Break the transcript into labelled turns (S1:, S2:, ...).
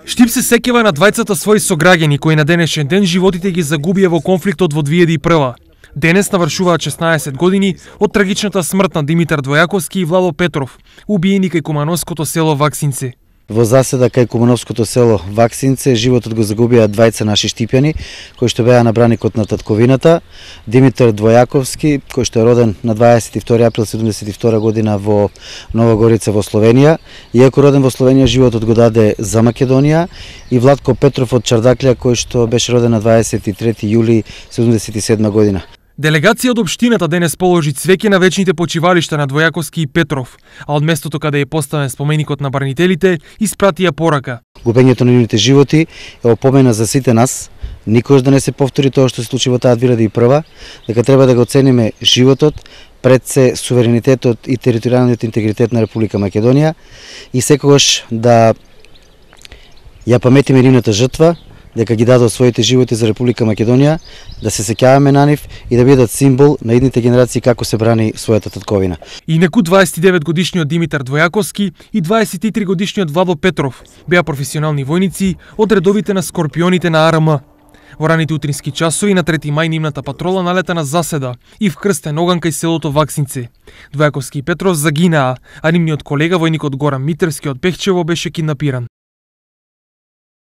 S1: Штип се сеќава на двајцата своји сограѓани кои на денешен ден животите ги загубија во конфликтот во 2001. Денес навршуваат 16 години од трагичната смрт на Димитар Двојаковски и Владо Петров, убиени кај кумановското село Ваксинце.
S2: Во заседа кај кумановското село Ваксинце животот го загубија двајца наши штипјани кои што беа на браникот на татковината. Димитар Двојаковски, кој што е роден на 22 април 1972 година во Нова Горица во Словенија, иако роден во Словенија животот го даде за Македонија, и Владко Петров од Чардаклја, кој што беше роден на 23 јули 1977 година.
S1: Делегација од општината денес положи цвеќе на вечните почивалишта на Двојаковски и Петров, а од местото каде е поставен споменикот на бранителите испратија порака.
S2: Губењето на нивните животи е опомена за сите нас, никош да не се повтори тоа што се случи во таа 2001, дека треба да го оцениме животот, пред се суверенитетот и територијалниот интегритет на Република Македонија и секогаш да ја паметиме нивната жртва, дека ги дадоа своите животи за Република Македонија, да се сеќаваме на нив и да бидат символ на идните генерации како се брани својата татковина.
S1: Инаку 29 годишниот Димитар Двојаковски и 23 годишниот Владо Петров беа професионални војници од редовите на скорпионите на АРМ. Во раните утрински часови на 3 мај нивната патрола налета на заседа и вкрстен оган кај селото Ваксинце. Двојаковски и Петров загинаа, а нивниот колега војникот Горан Митерски од Пехчево беше киднапиран.